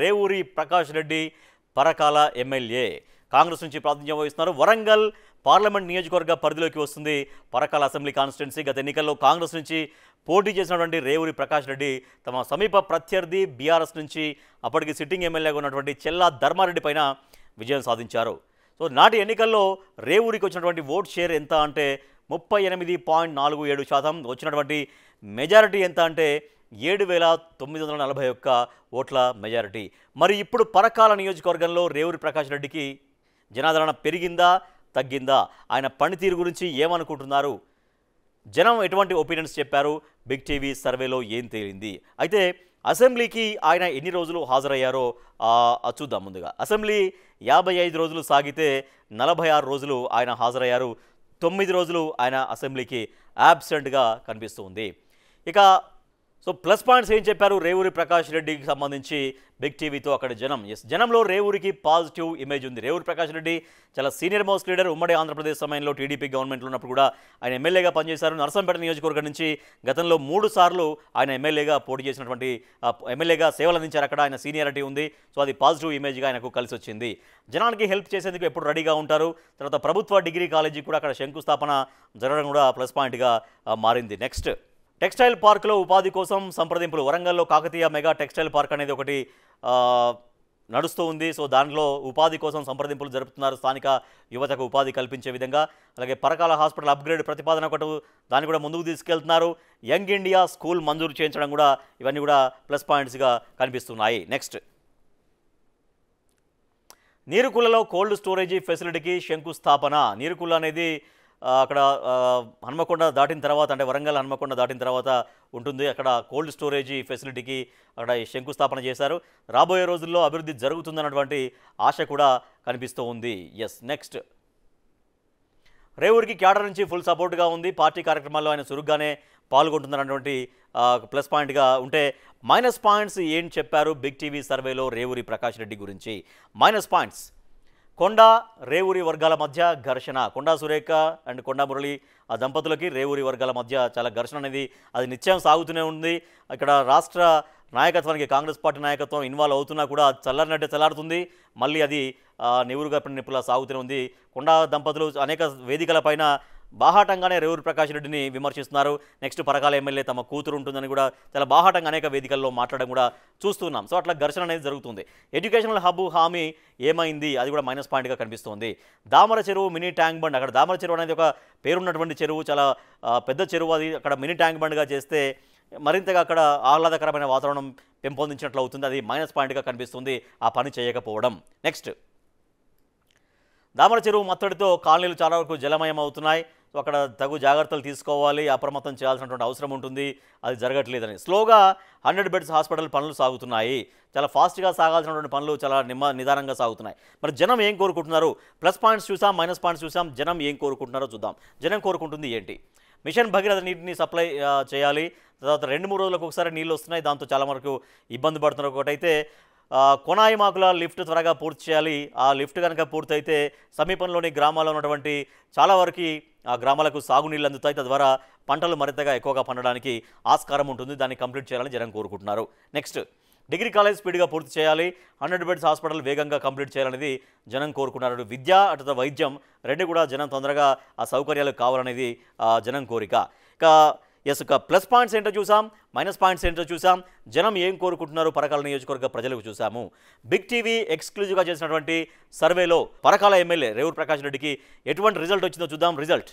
Revuri Prakash Reddy Parakala MLA Congress నుంచి ప్రాతినిధ్యం వహిస్తున్నారు. వరంగల్ పార్లమెంట్ నియోజకవర్గ పరిధిలోకి వస్తుంది పరకాల అసెంబ్లీ కాన్స్టిట్యున్సీ. గత ఎన్నికల్లో కాంగ్రెస్ నుంచి పోటీ చేసినటువంటి రేవూరి ప్రకాష్ రెడ్డి తమ సమీప ప్రత్యర్థి బీఆర్ఎస్ నుంచి అప్పటికి సిట్టింగ్ ఎమ్మెల్యేగా ఉన్నటువంటి చెల్లా ధర్మారెడ్డి పైన విజయం సాధించారు. సో నాటి ఎన్నికల్లో రేవూరికి వచ్చినటువంటి ఓట్ షేర్ ఎంత అంటే 38.47%. వచ్చినటువంటి మెజారిటీ ఎంత అంటే 7,941 ఓట్ల మెజారిటీ. మరి ఇప్పుడు పరకాల నియోజకవర్గంలో రేవూరి ప్రకాష్ రెడ్డికి జనాదరణ పెరిగిందా తగ్గిందా? ఆయన పనితీరు గురించి ఏమనుకుంటున్నారు? జనం ఎటువంటి ఒపీనియన్స్ చెప్పారు? బిగ్ టీవీ సర్వేలో ఏం తేలింది? అయితే అసెంబ్లీకి ఆయన ఎన్ని రోజులు హాజరయ్యారో చూద్దాం. ముందుగా అసెంబ్లీ 55 రోజులు సాగితే 46 రోజులు ఆయన హాజరయ్యారు. 9 రోజులు ఆయన అసెంబ్లీకి యాబ్సెంట్గా కనిపిస్తుంది. ఇక సో ప్లస్ పాయింట్స్ ఏం చెప్పారు రేవూరి ప్రకాష్ రెడ్డికి సంబంధించి బిగ్ టీవీతో అక్కడ జనంలో రేవూరికి పాజిటివ్ ఇమేజ్ ఉంది. రేవూరి ప్రకాష్ రెడ్డి చాలా సీనియర్ మోస్ట్ లీడర్. ఉమ్మడి ఆంధ్రప్రదేశ్ సమయంలో టీడీపీ గవర్నమెంట్లో ఉన్నప్పుడు కూడా ఆయన ఎమ్మెల్యేగా పనిచేశారు. నర్సంపేట నియోజకవర్గం నుంచి గతంలో 3 సార్లు ఆయన ఎమ్మెల్యేగా పోటీ చేసినటువంటి ఎమ్మెల్యేగా సేవలు అందించారు. అక్కడ ఆయన సీనియారిటీ ఉంది. సో అది పాజిటివ్ ఇమేజ్గా ఆయనకు కలిసి వచ్చింది. జనానికి హెల్ప్ చేసేందుకు ఎప్పుడు రెడీగా ఉంటారు. తర్వాత ప్రభుత్వ డిగ్రీ కాలేజీ కూడా అక్కడ శంకుస్థాపన జరగడం కూడా ప్లస్ పాయింట్గా మారింది. నెక్స్ట్ టెక్స్టైల్ పార్కులో ఉపాధి కోసం సంప్రదింపులు. వరంగల్లో కాకతీయ మెగా టెక్స్టైల్ పార్క్ అనేది ఒకటి నడుస్తూ ఉంది. సో దానిలో ఉపాధి కోసం సంప్రదింపులు జరుపుతున్నారు. స్థానిక యువతకు ఉపాధి కల్పించే విధంగా. అలాగే పరకాల హాస్పిటల్ అప్గ్రేడ్ ప్రతిపాదన ఒకటి దాన్ని కూడా ముందుకు తీసుకెళ్తున్నారు. యంగ్ ఇండియా స్కూల్ మంజూరు చేయించడం కూడా ఇవన్నీ కూడా ప్లస్ పాయింట్స్గా కనిపిస్తున్నాయి. నెక్స్ట్ నీరుకుల్లలో కోల్డ్ స్టోరేజీ ఫెసిలిటీకి శంకుస్థాపన. నీరుకుల్ల అనేది అక్కడ హన్మకొండ దాటిన తర్వాత అంటే వరంగల్ హన్మకొండ దాటిన తర్వాత ఉంటుంది. అక్కడ కోల్డ్ స్టోరేజీ ఫెసిలిటీకి అక్కడ శంకుస్థాపన చేశారు. రాబోయే రోజుల్లో అభివృద్ధి జరుగుతుందన్నటువంటి ఆశ కూడా కనిపిస్తూ ఉంది. నెక్స్ట్ రేవూరికి క్యాడర్ నుంచి ఫుల్ సపోర్ట్గా ఉంది. పార్టీ కార్యక్రమాల్లో ఆయన చురుగ్గానే పాల్గొంటున్నటువంటి ప్లస్ పాయింట్గా ఉంటే మైనస్ పాయింట్స్ ఏం చెప్పారు బిగ్ టీవీ సర్వేలో రేవూరి ప్రకాష్ రెడ్డి గురించి? మైనస్ పాయింట్స్: కొండా రేవూరి వర్గాల మధ్య ఘర్షణ. కొండా సురేఖ అండ్ కొండా మురళి ఆ దంపతులకి రేవూరి వర్గాల మధ్య చాలా ఘర్షణ అనేది అది నిత్యం సాగుతూనే ఉంది. ఇక్కడ రాష్ట్ర నాయకత్వానికి కాంగ్రెస్ పార్టీ నాయకత్వం ఇన్వాల్వ్ అవుతున్నా కూడా చల్లారినట్టే చల్లారుతుంది. మళ్ళీ అది నివురుగా నిప్పులా సాగుతూనే ఉంది. కొండా దంపతులు అనేక వేదికలపైన బాహాటంగానే రేవూరి ప్రకాష్ రెడ్డిని విమర్శిస్తున్నారు. నెక్స్ట్ పరకాల ఎమ్మెల్యే తమ కూతురు ఉంటుందని కూడా చాలా బాహాటంగా అనేక వేదికల్లో మాట్లాడడం కూడా చూస్తున్నాం. సో అట్లా ఘర్షణ అనేది జరుగుతుంది. ఎడ్యుకేషనల్ హబ్ హామీ ఏమైంది? అది కూడా మైనస్ పాయింట్గా కనిపిస్తుంది. దామర చెరువు మినీ ట్యాంక్ బండ్. అక్కడ దామర చెరువు అనేది ఒక పేరున్నటువంటి చెరువు, చాలా పెద్ద చెరువు. అది అక్కడ మినీ ట్యాంక్ బండ్గా చేస్తే మరింతగా అక్కడ ఆహ్లాదకరమైన వాతావరణం పెంపొందించినట్లు అవుతుంది. అది మైనస్ పాయింట్గా కనిపిస్తుంది ఆ పని చేయకపోవడం. నెక్స్ట్ దామర చెరువు మత్తడితో కాలనీలు చాలా వరకు జలమయం అవుతున్నాయి. సో అక్కడ తగు జాగ్రత్తలు తీసుకోవాలి, అప్రమత్తం చేయాల్సినటువంటి అవసరం ఉంటుంది. అది జరగట్లేదని స్లోగా 100 బెడ్స్ హాస్పిటల్ పనులు సాగుతున్నాయి. చాలా ఫాస్ట్గా సాగాల్సినటువంటి పనులు చాలా నిదానంగా సాగుతున్నాయి. మరి జనం ఏం కోరుకుంటున్నారు? ప్లస్ పాయింట్స్ చూసాం, మైనస్ పాయింట్స్ చూసాం. జనం ఏం కోరుకుంటున్నారో చూద్దాం. జనం కోరుకుంటుంది ఏంటి? మిషన్ భగీరథ నీటిని సప్లై చేయాలి. తర్వాత 2-3 రోజులకు ఒకసారి నీళ్ళు వస్తున్నాయి. దాంతో చాలా వరకు ఇబ్బంది పడుతున్నారు. ఒకటైతే కొనాయిమాకుల లిఫ్ట్ త్వరగా పూర్తి చేయాలి. ఆ లిఫ్ట్ కనుక పూర్తయితే సమీపంలోని గ్రామాల్లో ఉన్నటువంటి చాలా వరకు ఆ గ్రామాలకు సాగునీళ్ళు అందుతాయి. తద్వారా పంటలు మరింతగా ఎక్కువగా పండడానికి ఆస్కారం ఉంటుంది. దాన్ని కంప్లీట్ చేయాలని జనం కోరుకుంటున్నారు. నెక్స్ట్ డిగ్రీ కాలేజ్ స్పీడ్గా పూర్తి చేయాలి. 100 బెడ్స్ హాస్పిటల్ వేగంగా కంప్లీట్ చేయాలనేది జనం కోరుకున్నారు. విద్య అటు వైద్యం రెండు కూడా జనం తొందరగా ఆ సౌకర్యాలు కావాలనేది జనం కోరిక. ఇక ప్లస్ పాయింట్స్ ఏంటో చూసాం, మైనస్ పాయింట్స్ ఏంటో చూసాం. జనం ఏం కోరుకుంటున్నారు పరకాల నియోజకవర్గ ప్రజలకు చూసాము. బిగ్ టీవీ ఎక్స్క్లూజివ్గా చేసినటువంటి సర్వేలో పరకాల ఎమ్మెల్యే రేవూరి ప్రకాష్ రెడ్డికి ఎటువంటి రిజల్ట్ వచ్చిందో చూద్దాం. రిజల్ట్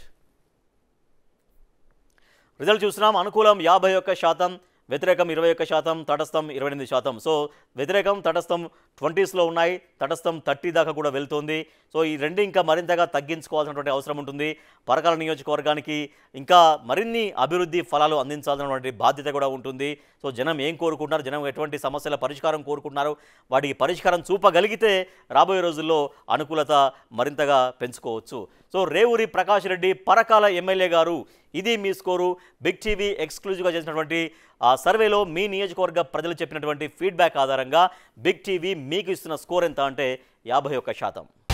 చూస్తున్నాం. అనుకూలం 51%, వ్యతిరేకం 21%, తటస్థం 28%. సో వ్యతిరేకం తటస్థం 20స్లో ఉన్నాయి, తటస్థం 30 దాకా కూడా వెళ్తుంది. సో ఈ రెండు ఇంకా మరింతగా తగ్గించుకోవాల్సినటువంటి అవసరం ఉంటుంది. పరకాల నియోజకవర్గానికి ఇంకా మరిన్ని అభివృద్ధి ఫలాలు అందించాల్సినటువంటి బాధ్యత కూడా ఉంటుంది. సో జనం ఏం కోరుకుంటున్నారు, జనం ఎటువంటి సమస్యల పరిష్కారం కోరుకుంటున్నారు, వాటికి పరిష్కారం చూపగలిగితే రాబోయే రోజుల్లో అనుకూలత మరింతగా పెంచుకోవచ్చు. సో రేవూరి ప్రకాష్ రెడ్డి పరకాల ఎమ్మెల్యే గారు, ఇది మీ స్కోరు. బిగ్ టీవీ ఎక్స్క్లూజివ్గా చేసినటువంటి ఆ సర్వేలో మీ నియోజకవర్గ ప్రజలు చెప్పినటువంటి ఫీడ్బ్యాక్ ఆధారంగా బిగ్ టీవీ మీకు ఇస్తున్న స్కోర్ ఎంత అంటే 51%.